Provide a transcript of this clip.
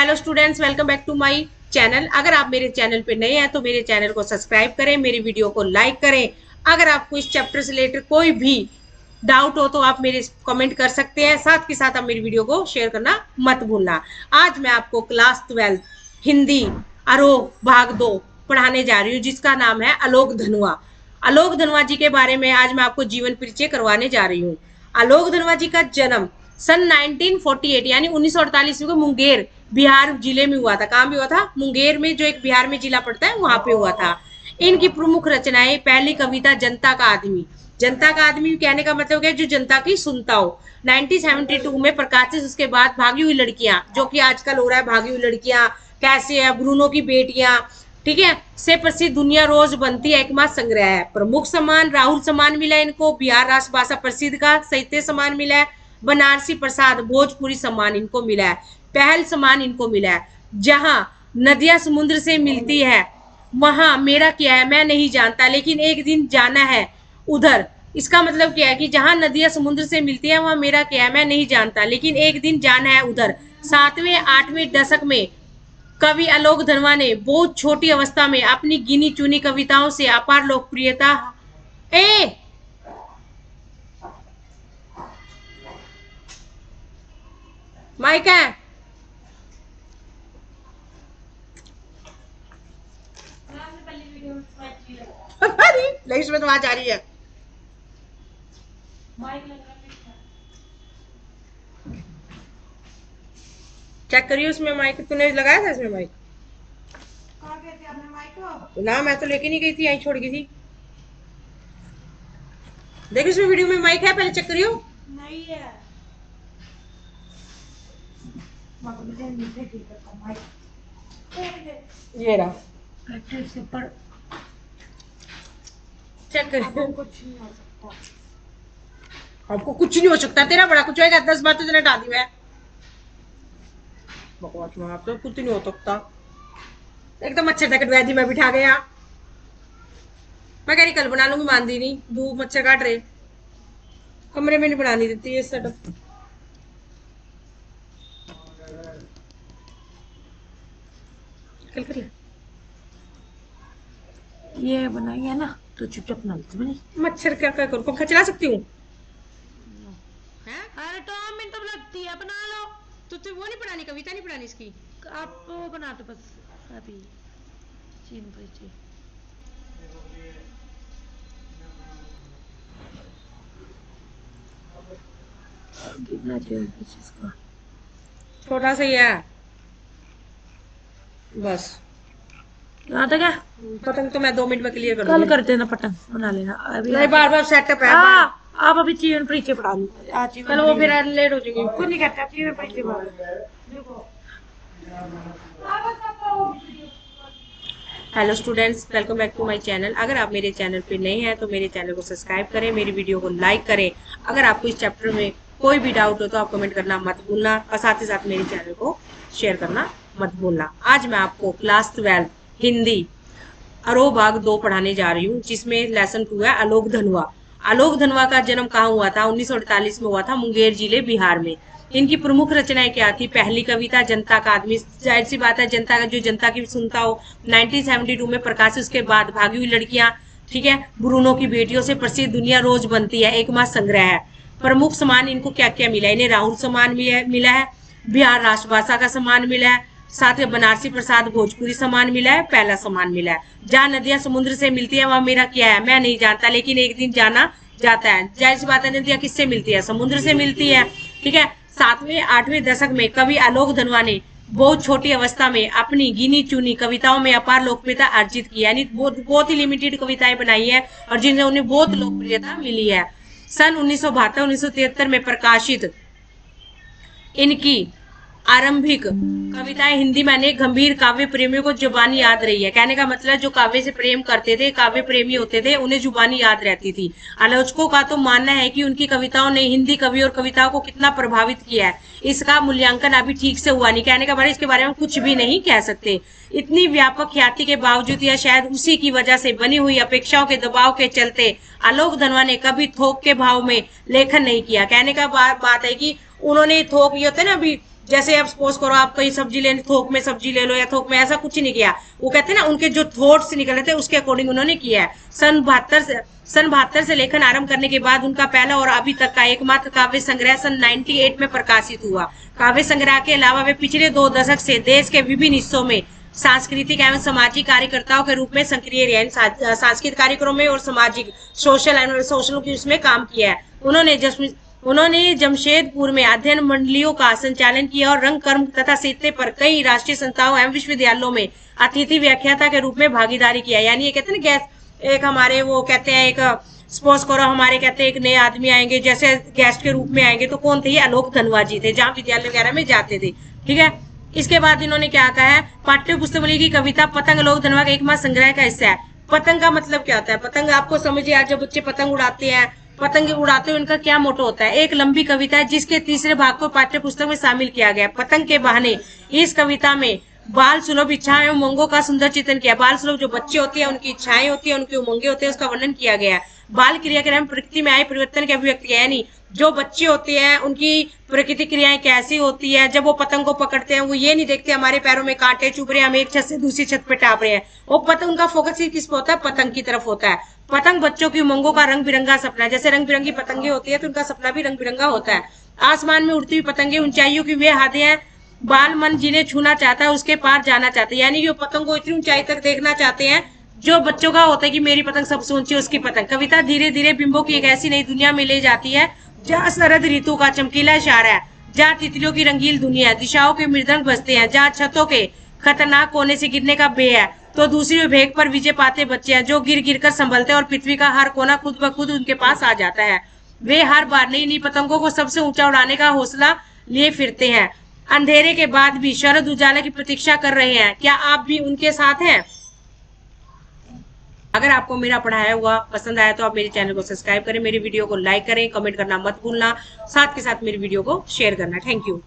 Hello students, welcome back to my channel. अगर आप मेरे चैनल पे नए हैं तो मेरे चैनल को सब्सक्राइब करें, मेरी वीडियो को लाइक करें। अगर आपको इस चैप्टर से रिलेटेड कोई भी डाउट हो तो आप मेरे कमेंट कर सकते हैं। साथ के साथ आप मेरी वीडियो को शेयर करना मत भूलना। आज मैं आपको क्लास 12 हिंदी आरोह भाग 2 पढ़ाने जा रही हूँ, जिसका नाम है आलोक धनुआ। आलोक धनुआ जी के बारे में आज मैं आपको जीवन परिचय करवाने जा रही हूँ। आलोक धनुआ जी का जन्म सन 1948 यानी 1948 में मुंगेर बिहार जिले में हुआ था। कहाँ भी हुआ था? मुंगेर में, जो एक बिहार में जिला पड़ता है, वहां पे हुआ था। इनकी प्रमुख रचनाएं, पहली कविता जनता का आदमी। जनता का आदमी कहने का मतलब है जो जनता की सुनता हो। 1972 में प्रकाशित। उसके बाद भागी हुई लड़कियां, जो कि आजकल हो रहा है, भागी हुई लड़कियां कैसे है, ब्रूनो की बेटियां, ठीक है, से प्रसिद्ध दुनिया रोज बनती है एकमात्र संग्रह है। प्रमुख सम्मान राहुल सम्मान मिला है इनको, बिहार राष्ट्रभाषा प्रसिद्ध का साहित्य सम्मान मिला है, बनारसी प्रसाद भोजपुरी सम्मान इनको मिला है, पहल सम्मान इनको मिला है। जहां नदियां समुद्र से मिलती है वहां मेरा क्या है मैं नहीं जानता, लेकिन एक दिन जाना है उधर। इसका मतलब क्या है कि जहां नदियां समुद्र से मिलती है वहां मेरा क्या है मैं नहीं जानता, लेकिन एक दिन जाना है उधर। 7वें 8वें दशक में कवि आलोक धनवा ने बहुत छोटी अवस्था में अपनी गिनी चुनी कविताओं से अपार लोकप्रियता ए माइक है नहीं, इसमें तो आवाज आ रही है। चेक करिए उसमें माइक। तूने लगाया था इसमें माइक? ना, मैं तो लेके नहीं गई थी, यहीं छोड़ गई थी। देखो इसमें वीडियो में माइक है, पहले चेक करियो। नहीं है। ये रहा, चेक करियो। कुछ नहीं हो सकता। आपको कुछ नहीं हो सकता, तेरा बड़ा कुछ होएगा। 10 बार तो तेने हटा दी है। बकवास में आप तो कुछ नहीं हो सकता। एकदम मच्छर तक वैदी में बिठा गया। मैं कह रही कल बना लूंगी, मानदी नहीं। धूप मच्छर काट रहे, कमरे में नहीं बनानी देती ये सेटअप। कल कर ले। ये बनाई है ना तो चुपचाप बना लेते। मच्छर क्या क्या करूँ? पंखा चला सकती हूँ? अरे 2 मिनट तो लगती है, बना लो। तो वो नहीं पढ़ानी, कविता नहीं पढ़ानी इसकी? आप वो बना दो बस अभी। चीन परिचय कितना चाहिए इसका? छोटा सा ही है बस। यहाँ तक है। पतंग तो मैं 2 मिनट में क्लियर कर कल दूंगी। कर देना पटन बना लेना अभी। नहीं, बार बार सेटअप है। आप अभी चीन परिचय पढ़ा लो। कल वो फिर लेट हो जाएगी। कुछ नहीं कहते, चीन परिचय पढ़ा लो। Hello students, welcome back to my channel. अगर आप मेरे चैनल पे नए हैं तो मेरे चैनल को सब्सक्राइब करें, मेरी वीडियो को लाइक करें। अगर आपको इस चैप्टर में कोई भी डाउट हो तो आप कमेंट करना मत भूलना, और साथ ही साथ मेरे चैनल को शेयर करना मत भूलना। आज मैं आपको क्लास 12 हिंदी आरोह भाग 2 पढ़ाने जा रही हूँ, जिसमें लेसन 2 है आलोक धनुआ। आलोक धनुआ का जन्म कहाँ हुआ था? 1948 में हुआ था, मुंगेर जिले बिहार में। इनकी प्रमुख रचनाएं क्या थी? पहली कविता जनता का आदमी। जाहिर सी बात है, जनता का जो जनता की सुनता हो। 1972 में प्रकाशित। उसके बाद भागी हुई लड़कियां, ठीक है, ब्रूनो की बेटियों से प्रसिद्ध दुनिया रोज बनती है एकमात्र संग्रह है। प्रमुख सम्मान इनको क्या क्या मिला? इन्हें राहुल सम्मान मिला है, बिहार राष्ट्रभाषा का सम्मान मिला है, साथ में बनारसी प्रसाद भोजपुरी सम्मान मिला है, पहला सम्मान मिला है। जहाँ नदियां समुद्र से मिलती है वहां मेरा क्या है मैं नहीं जानता, लेकिन एक दिन जाना जाता है। जाहिर सी बात है, नदियां किससे मिलती है? समुद्र से मिलती है, ठीक है। 7वें 8वें दशक में कवि आलोक धनवा ने बहुत छोटी अवस्था में अपनी गिनी चुनी कविताओं में अपार लोकप्रियता अर्जित की, यानी बहुत ही लिमिटेड कविताएं बनाई है और जिनसे उन्हें बहुत लोकप्रियता मिली है। सन 1972 1973 में प्रकाशित इनकी आरंभिक कविताएं हिंदी में अनेक गंभीर काव्य प्रेमियों को जुबानी याद रही है। कहने का मतलब जो काव्य से प्रेम करते थे, काव्य प्रेमी होते थे, उन्हें जुबानी याद रहती थी। आलोचकों का तो मानना है कि उनकी कविताओं ने हिंदी कवि और कविताओं को कितना प्रभावित किया है, इसका मूल्यांकन अभी ठीक से हुआ नहीं। कहने का मतलब इसके बारे में कुछ भी नहीं कह सकते। इतनी व्यापक ख्याति के बावजूद या शायद उसी की वजह से बनी हुई अपेक्षाओं के दबाव के चलते आलोक धनवा ने कभी थोक के भाव में लेखन नहीं किया। कहने का बात है कि उन्होंने थोक, ये होता है ना, अभी जैसे आप सपोज करो आप कोई सब्जी लेने, थोक में सब्जी ले लो या थोक में, ऐसा कुछ नहीं किया। वो कहते हैं ना उनके जो थॉट्स निकल रहे थे उसके अकॉर्डिंग उन्होंने किया है। सन 72 से लेखन आरंभ करने के बाद उनका पहला और अभी तक का एकमात्र काव्य संग्रह सन 98 में प्रकाशित हुआ। काव्य संग्रह के अलावा वे पिछले 2 दशक से देश के विभिन्न हिस्सों में सांस्कृतिक एवं सामाजिक कार्यकर्ताओं के रूप में सक्रिय रहे, सांस्कृतिक कार्यक्रमों में और सामाजिक सोशल की उसमें काम किया है। उन्होंने जमशेदपुर में अध्ययन मंडलियों का संचालन किया और रंग कर्म तथा साहित्य पर कई राष्ट्रीय संस्थाओं एवं विश्वविद्यालयों में अतिथि व्याख्याता के रूप में भागीदारी किया। यानी ये कहते हैं ना एक हमारे वो कहते हैं, एक सपोज करो हमारे कहते हैं एक नए आदमी आएंगे जैसे गेस्ट के रूप में आएंगे, तो कौन थे? ये आलोक धनवा जी थे, जहाँ विद्यालय वगैरह में जाते थे। ठीक है, इसके बाद इन्होंने क्या कहा है, पाठ्य पुस्तक की कविता पतंग आलोक धनवा का एकमात्र संग्रह का हिस्सा है। पतंग का मतलब क्या होता है? पतंग आपको समझिए, आज जब बच्चे पतंग उड़ाते हैं, पतंग उड़ाते हुए उनका क्या मोटो होता है? एक लंबी कविता है जिसके तीसरे भाग को पाठ्य पुस्तक में शामिल किया गया। पतंग के बहाने इस कविता में बाल सुलभ इच्छाएं एवं उमंगों का सुंदर चित्रण किया। बाल सुलभ जो बच्चे होते हैं, उनकी इच्छाएं होती है, उनके उमंगे होते हैं, उसका वर्णन किया गया है। बाल क्रियाक्रम प्रकृति में आए परिवर्तन की अभिव्यक्ति है, यानी जो बच्चे होते हैं उनकी प्रकृति क्रियाएं कैसी होती है। जब वो पतंग को पकड़ते हैं वो ये नहीं देखते हमारे पैरों में कांटे चुभ रहे हैं, हम एक छत से दूसरी छत पे टाप रहे हैं। वो पतंग, उनका फोकस किस पे होता है? पतंग की तरफ होता है। पतंग बच्चों की उमंगों का रंग बिरंगा सपना है। जैसे रंग बिरंगी पतंगे होती है तो उनका सपना भी रंग बिरंगा होता है। आसमान में उड़ती हुई पतंगे ऊंचाइयों की वे हदें हैं, बाल मन जिन्हें छूना चाहता है उसके पार जाना चाहते हैं। यानी कि पतंग को इतनी ऊंचाई तक देखना चाहते हैं। जो बच्चों का होता है कि मेरी पतंग सबसे ऊंची, उसकी पतंग। कविता धीरे धीरे बिंबों की एक ऐसी नई दुनिया में ले जाती है जहाँ शरद ऋतु का चमकीला इशारा है, जहाँ तितलियों की रंगील दुनिया है, दिशाओं के मृदंग बजते हैं, जहाँ छतों के खतरनाक कोने से गिरने का भय है, तो दूसरी भेग पर विजय पाते बच्चे हैं जो गिर गिर कर संभलते हैं और पृथ्वी का हर कोना खुद ब खुद उनके पास आ जाता है। वे हर बार नई नई पतंगों को सबसे ऊंचा उड़ाने का हौसला लिए फिरते हैं। अंधेरे के बाद भी शरद उजाला की प्रतीक्षा कर रहे हैं। क्या आप भी उनके साथ हैं? अगर आपको मेरा पढ़ाया हुआ पसंद आया तो आप मेरे चैनल को सब्सक्राइब करें, मेरी वीडियो को लाइक करें, कमेंट करना मत भूलना, साथ के साथ मेरी वीडियो को शेयर करना। Thank you.